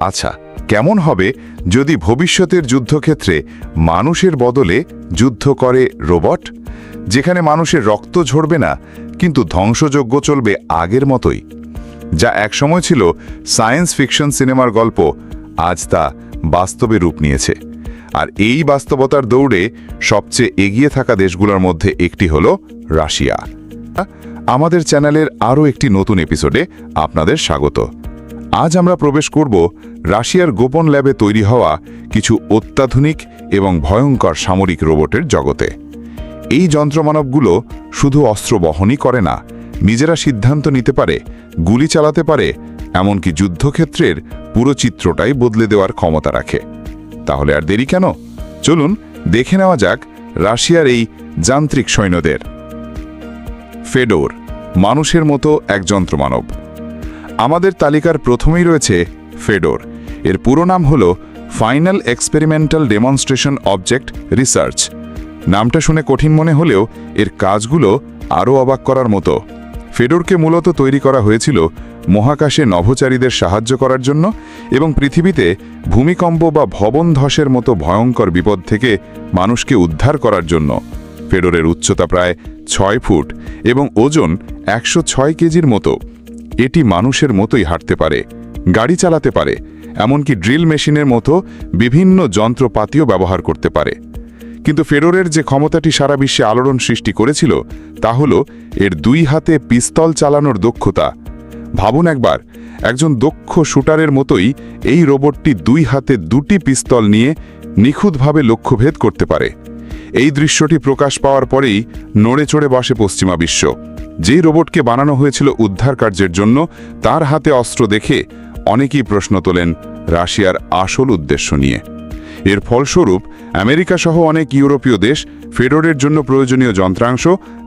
আচ্ছা, কেমন হবে যদি ভবিষ্যতের যুদ্ধক্ষেত্রে মানুষের বদলে যুদ্ধ করে রোবট, যেখানে মানুষের রক্ত ঝরবে না কিন্তু ধ্বংসযজ্ঞ চলবে আগের মতোই? যা একসময় ছিল সায়েন্স ফিকশন সিনেমার গল্প, আজ তা বাস্তবে রূপ নিয়েছে। আর এই বাস্তবতার দৌড়ে সবচেয়ে এগিয়ে থাকা দেশগুলোর মধ্যে একটি হল রাশিয়া। আমাদের চ্যানেলের আরও একটি নতুন এপিসোডে আপনাদের স্বাগত। আজ আমরা প্রবেশ করব রাশিয়ার গোপন ল্যাবে তৈরি হওয়া কিছু অত্যাধুনিক এবং ভয়ঙ্কর সামরিক রোবটের জগতে। এই যন্ত্রমানবগুলো শুধু অস্ত্র বহনই করে না, নিজেরা সিদ্ধান্ত নিতে পারে, গুলি চালাতে পারে, এমনকি যুদ্ধক্ষেত্রের পুরো চিত্রটাই বদলে দেওয়ার ক্ষমতা রাখে। তাহলে আর দেরি কেন? চলুন দেখে নেওয়া যাক রাশিয়ার এই যান্ত্রিক সৈন্যদের। ফেডোর, মানুষের মতো এক যন্ত্রমানব। আমাদের তালিকার প্রথমেই রয়েছে ফেডোর। এর পুরো নাম হল final experimental demonstration object research. নামটা শুনে কঠিন মনে হলেও এর কাজগুলো আরও অবাক করার মতো। ফেডোরকে মূলত তৈরি করা হয়েছিল মহাকাশে নভোচারীদের সাহায্য করার জন্য এবং পৃথিবীতে ভূমিকম্প বা ভবন ধসের মতো ভয়ঙ্কর বিপদ থেকে মানুষকে উদ্ধার করার জন্য। ফেডোরের উচ্চতা প্রায় 6 ফুট এবং ওজন 106 কেজির মতো। এটি মানুষের মতোই হাঁটতে পারে, গাড়ি চালাতে পারে, এমনকি ড্রিল মেশিনের মতো বিভিন্ন যন্ত্রপাতিও ব্যবহার করতে পারে। কিন্তু ফেডোরের যে ক্ষমতাটি সারা বিশ্বে আলোড়ন সৃষ্টি করেছিল তা হল এর 2 হাতে পিস্তল চালানোর দক্ষতা। ভাবুন একবার, একজন দক্ষ শুটারের মতোই এই রোবটটি 2 হাতে 2টি পিস্তল নিয়ে নিখুঁতভাবে লক্ষ্যভেদ করতে পারে। এই দৃশ্যটি প্রকাশ পাওয়ার পরেই নড়ে চড়ে বসে পশ্চিমা বিশ্ব। যেই রোবটকে বানানো হয়েছিল উদ্ধার কার্যের জন্য, তার হাতে অস্ত্র দেখে অনেকেই প্রশ্ন তোলেন রাশিয়ার আসল উদ্দেশ্য নিয়ে। এর ফলস্বরূপ আমেরিকা সহ অনেক ইউরোপীয় দেশ ফেডোরের জন্য প্রয়োজনীয় যন্ত্রাংশ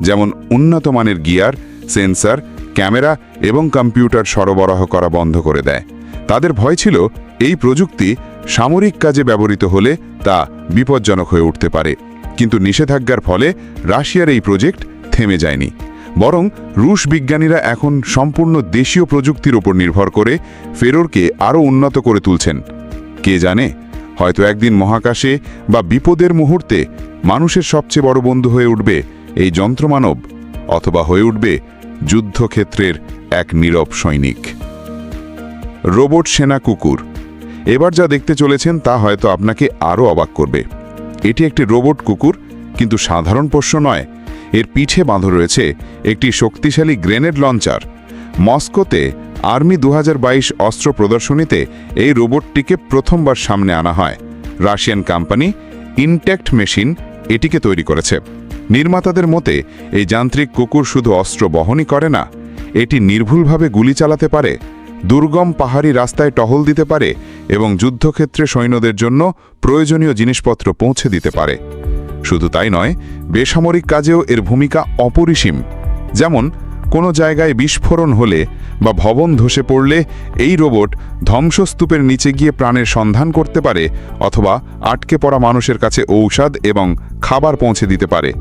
যেমন উন্নত মানের গিয়ার, সেন্সর, ক্যামেরা এবং কম্পিউটার সরবরাহ করা বন্ধ করে দেয়। তাদের ভয় ছিল এই প্রযুক্তি সামরিক কাজে ব্যবহৃত হলে তা বিপজ্জনক হয়ে উঠতে পারে। কিন্তু নিষেধাজ্ঞার ফলে রাশিয়ার এই প্রজেক্ট থেমে যায়নি, বরং রুশ বিজ্ঞানীরা এখন সম্পূর্ণ দেশীয় প্রযুক্তির উপর নির্ভর করে ফেডোরকে আরও উন্নত করে তুলছেন। কে জানে, হয়তো একদিন মহাকাশে বা বিপদের মুহূর্তে মানুষের সবচেয়ে বড় বন্ধু হয়ে উঠবে এই যন্ত্রমানব, অথবা হয়ে উঠবে যুদ্ধক্ষেত্রের এক নীরব সৈনিক। রোবট সেনা কুকুর। এবার যা দেখতে চলেছেন তা হয়তো আপনাকে আরও অবাক করবে। এটি একটি রোবট কুকুর, কিন্তু সাধারণ পোষ্য নয়। এর পিঠে বাঁধা রয়েছে একটি শক্তিশালী গ্রেনেড লঞ্চার। মস্কোতে আর্মি 2022 অস্ত্র প্রদর্শনীতে এই রোবটটিকে প্রথমবার সামনে আনা হয়। রাশিয়ান কোম্পানি ইনট্যাক্ট মেশিন এটিকে তৈরি করেছে। নির্মাতাদের মতে এই যান্ত্রিক কুকুর শুধু অস্ত্র বহনই করে না, এটি নির্ভুলভাবে গুলি চালাতে পারে, দুর্গম পাহাড়ি রাস্তায় টহল দিতে পারে এবং যুদ্ধক্ষেত্রে সৈন্যদের জন্য প্রয়োজনীয় জিনিসপত্র পৌঁছে দিতে পারে। শুধু তাই নয়, বেসামরিক কাজেও এর ভূমিকা অপরিসীম। যেমন কোনো জায়গায় বিস্ফোরণ হলে বা ভবন ধসে পড়লে এই রোবট ধ্বংসস্তূপের নিচে গিয়ে প্রাণের সন্ধান করতে পারে, অথবা আটকে পড়া মানুষের কাছে ঔষধ এবং খাবার পৌঁছে দিতে পারে।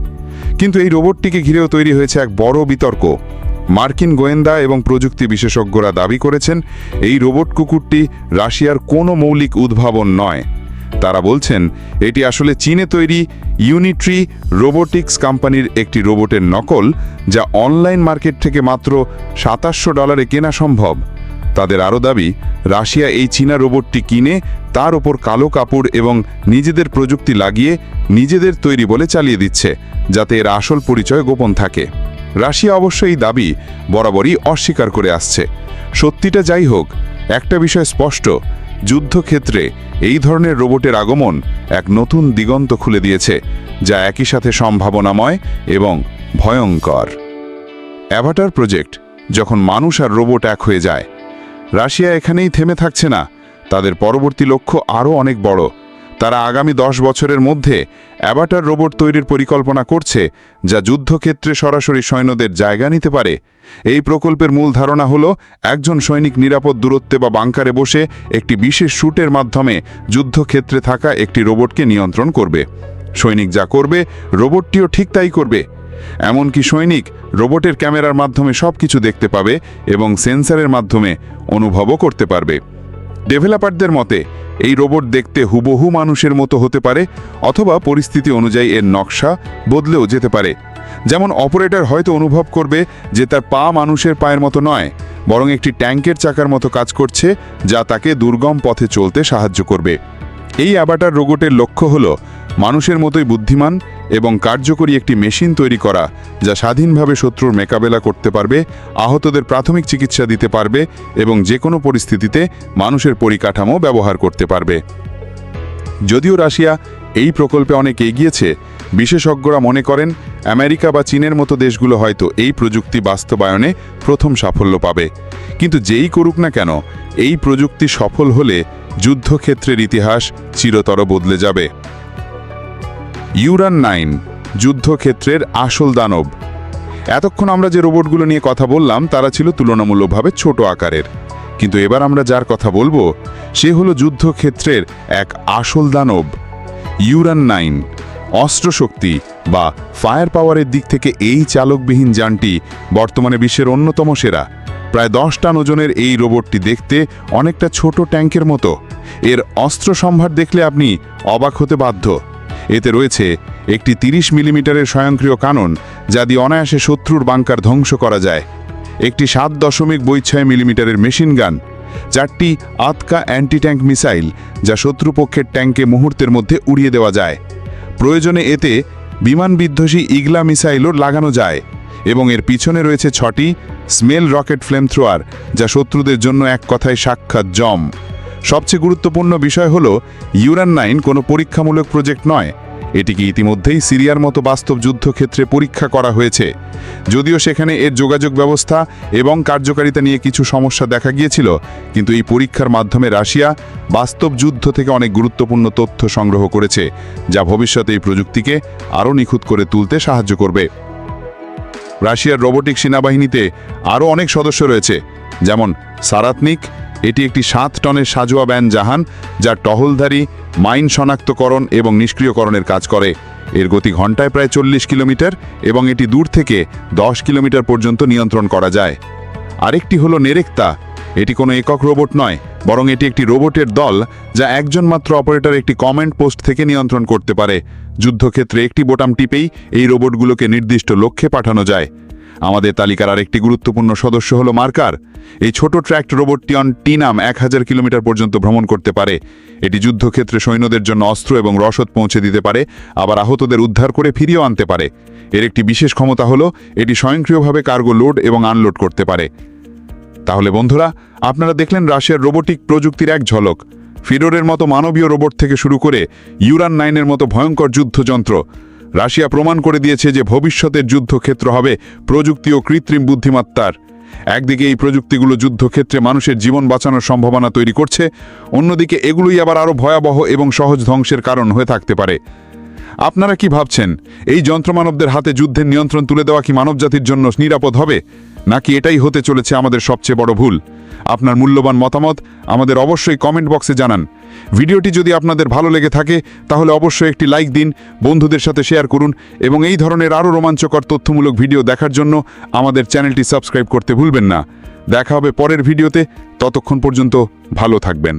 কিন্তু এই রোবটটিকে ঘিরেও তৈরি হয়েছে এক বড় বিতর্ক। মার্কিন গোয়েন্দা এবং প্রযুক্তি বিশেষজ্ঞরা দাবি করেছেন এই রোবট কুকুরটি রাশিয়ার কোনো মৌলিক উদ্ভাবন নয়। তারা বলছেন এটি আসলে চীনে তৈরি ইউনিট্রি রোবোটিক্স কোম্পানির একটি রোবটের নকল, যা অনলাইন মার্কেট থেকে মাত্র $2700 কেনা সম্ভব। তাদের আরও দাবি, রাশিয়া এই চীনা রোবটটি কিনে তার ওপর কালো কাপড় এবং নিজেদের প্রযুক্তি লাগিয়ে নিজেদের তৈরি বলে চালিয়ে দিচ্ছে, যাতে এর আসল পরিচয় গোপন থাকে। রাশিয়া অবশ্য এই দাবি বরাবরই অস্বীকার করে আসছে। সত্যিটা যাই হোক, একটা বিষয় স্পষ্ট, যুদ্ধক্ষেত্রে এই ধরনের রোবটের আগমন এক নতুন দিগন্ত খুলে দিয়েছে, যা একই সাথে সম্ভাবনাময় এবং ভয়ঙ্কর। অ্যাভাটার প্রজেক্ট, যখন মানুষ আর রোবট এক হয়ে যায়। রাশিয়া এখানেই থেমে থাকছে না, তাদের পরবর্তী লক্ষ্য আরও অনেক বড়। তারা আগামী 10 বছরের মধ্যে অ্যাভাটার রোবট তৈরির পরিকল্পনা করছে, যা যুদ্ধক্ষেত্রে সরাসরি সৈন্যদের জায়গা নিতে পারে। এই প্রকল্পের মূল ধারণা হল একজন সৈনিক নিরাপদ দূরত্বে বা বাংকারে বসে একটি বিশেষ শুটের মাধ্যমে যুদ্ধক্ষেত্রে থাকা একটি রোবটকে নিয়ন্ত্রণ করবে। সৈনিক যা করবে রোবটটিও ঠিক তাই করবে। এমনকি সৈনিক রোবটের ক্যামেরার মাধ্যমে সবকিছু দেখতে পাবে এবং সেন্সরের মাধ্যমে অনুভবও করতে পারবে। ডেভেলপারদের মতে এই রোবট দেখতে হুবহু মানুষের মতো হতে পারে, অথবা পরিস্থিতি অনুযায়ী এর নকশা বদলেও যেতে পারে। যেমন অপারেটর হয়তো অনুভব করবে যে তার পা মানুষের পায়ের মতো নয়, বরং একটি ট্যাঙ্কের চাকার মতো কাজ করছে, যা তাকে দুর্গম পথে চলতে সাহায্য করবে। এই অ্যাভাটার রোবটের লক্ষ্য হল মানুষের মতোই বুদ্ধিমান এবং কার্যকরী একটি মেশিন তৈরি করা, যা স্বাধীনভাবে শত্রুর মোকাবেলা করতে পারবে, আহতদের প্রাথমিক চিকিৎসা দিতে পারবে এবং যে কোনো পরিস্থিতিতে মানুষের পরিকাঠামো ব্যবহার করতে পারবে। যদিও রাশিয়া এই প্রকল্পে অনেক এগিয়েছে, বিশেষজ্ঞরা মনে করেন আমেরিকা বা চীনের মতো দেশগুলো হয়তো এই প্রযুক্তি বাস্তবায়নে প্রথম সাফল্য পাবে। কিন্তু যেই করুক না কেন, এই প্রযুক্তি সফল হলে যুদ্ধক্ষেত্রের ইতিহাস চিরতর বদলে যাবে। ইউরান 9 যুদ্ধক্ষেত্রের আসল দানব। এতক্ষণ আমরা যে রোবটগুলো নিয়ে কথা বললাম তারা ছিল তুলনামূলকভাবে ছোট আকারের, কিন্তু এবার আমরা যার কথা বলবো সে হলো যুদ্ধক্ষেত্রের এক আসল দানব। ইউরান 9 অস্ত্রশক্তি বা ফায়ার পাওয়ারের দিক থেকে এই চালকবিহীন যানটি বর্তমানে বিশ্বের অন্যতম সেরা। প্রায় 10 টন ওজনের এই রোবটটি দেখতে অনেকটা ছোট ট্যাঙ্কের মতো। এর অস্ত্র সম্ভার দেখলে আপনি অবাক হতে বাধ্য। এতে রয়েছে একটি 30 মিলিমিটারের স্বয়ংক্রিয় কানন, যা দিয়ে অনায়াসে শত্রুর বাংকার ধ্বংস করা যায়, একটি 7.26 মিলিমিটারের মেশিন গান, 4টি আতকা অ্যান্টি ট্যাঙ্ক মিসাইল, যা শত্রুপক্ষের ট্যাঙ্কে মুহূর্তের মধ্যে উড়িয়ে দেওয়া যায়। প্রয়োজনে এতে বিমান বিধ্বংসী ইগলা মিসাইলও লাগানো যায়, এবং এর পিছনে রয়েছে 6টি স্মেল রকেট ফ্লেমথ্রোয়ার, যা শত্রুদের জন্য এক কথায় সাক্ষাৎ জম। সবচেয়ে গুরুত্বপূর্ণ বিষয় হল ইউরান 9 কোনো পরীক্ষামূলক প্রজেক্ট নয়, এটিকে ইতিমধ্যেই সিরিয়ার মতো বাস্তব যুদ্ধক্ষেত্রে পরীক্ষা করা হয়েছে। যদিও সেখানে এর যোগাযোগ ব্যবস্থা এবং কার্যকারিতা নিয়ে কিছু সমস্যা দেখা গিয়েছিল, কিন্তু এই পরীক্ষার মাধ্যমে রাশিয়া বাস্তব যুদ্ধ থেকে অনেক গুরুত্বপূর্ণ তথ্য সংগ্রহ করেছে, যা ভবিষ্যতে এই প্রযুক্তিকে আরও নিখুঁত করে তুলতে সাহায্য করবে। রাশিয়ার রোবোটিক সেনাবাহিনীতে আরও অনেক সদস্য রয়েছে, যেমন সারাতনিক। এটি একটি 7 টনের সাজোয়া ব্যান জাহান, যা টহলধারী, মাইন শনাক্তকরণ এবং নিষ্ক্রিয়করণের কাজ করে। এর গতি ঘন্টায় প্রায় 40 কিলোমিটার এবং এটি দূর থেকে 10 কিলোমিটার পর্যন্ত নিয়ন্ত্রণ করা যায়। আরেকটি হলো নেরেক্তা। এটি কোনো একক রোবট নয়, বরং এটি একটি রোবটের দল, যা একজন মাত্র অপারেটর একটি কমান্ড পোস্ট থেকে নিয়ন্ত্রণ করতে পারে। যুদ্ধক্ষেত্রে একটি বোতাম টিপেই এই রোবটগুলোকে নির্দিষ্ট লক্ষ্যে পাঠানো যায়। আমাদের তালিকার আরেকটি গুরুত্বপূর্ণ সদস্য হলো মার্কার। এই ছোট ট্র্যাক্ট রোবটটি টিনাম 1000 কিলোমিটার পর্যন্ত ভ্রমণ করতে পারে। এটি যুদ্ধক্ষেত্রে সৈন্যদের জন্য অস্ত্র এবং রসদ পৌঁছে দিতে পারে, আবার আহতদের উদ্ধার করে ফিরিয়েও আনতে পারে। এর একটি বিশেষ ক্ষমতা হলো এটি স্বয়ংক্রিয়ভাবে কার্গো লোড এবং আনলোড করতে পারে। তাহলে বন্ধুরা, আপনারা দেখলেন রাশিয়ার রোবোটিক প্রযুক্তির এক ঝলক। ফিডোরের মতো মানবীয় রোবট থেকে শুরু করে ইউরান 9-এর মতো ভয়ঙ্কর যুদ্ধযন্ত্র। রাশিয়া প্রমাণ করে দিয়েছে যে ভবিষ্যতের যুদ্ধক্ষেত্র হবে প্রযুক্তি ও কৃত্রিম বুদ্ধিমত্তার। একদিকে এই প্রযুক্তিগুলো যুদ্ধক্ষেত্রে মানুষের জীবন বাঁচানোর সম্ভাবনা তৈরি করছে, অন্যদিকে এগুলোই আবার আরও ভয়াবহ এবং সহজ ধ্বংসের কারণ হয়ে থাকতে পারে। আপনারা কি ভাবছেন, এই যন্ত্রমানবদের হাতে যুদ্ধের নিয়ন্ত্রণ তুলে দেওয়া কি মানবজাতির জন্য নিরাপদ হবে, নাকি এটাই হতে চলেছে আমাদের সবচেয়ে বড় ভুল? আপনার মূল্যবান মতামত আমাদের অবশ্যই কমেন্ট বক্সে জানান। ভিডিওটি যদি আপনাদের ভালো লেগে থাকে তাহলে অবশ্যই একটি লাইক দিন, বন্ধুদের সাথে শেয়ার করুন এবং এই ধরনের আরও রোমাঞ্চকর তথ্যমূলক ভিডিও দেখার জন্য আমাদের চ্যানেলটি সাবস্ক্রাইব করতে ভুলবেন না। দেখা হবে পরের ভিডিওতে, ততক্ষণ পর্যন্ত ভালো থাকবেন।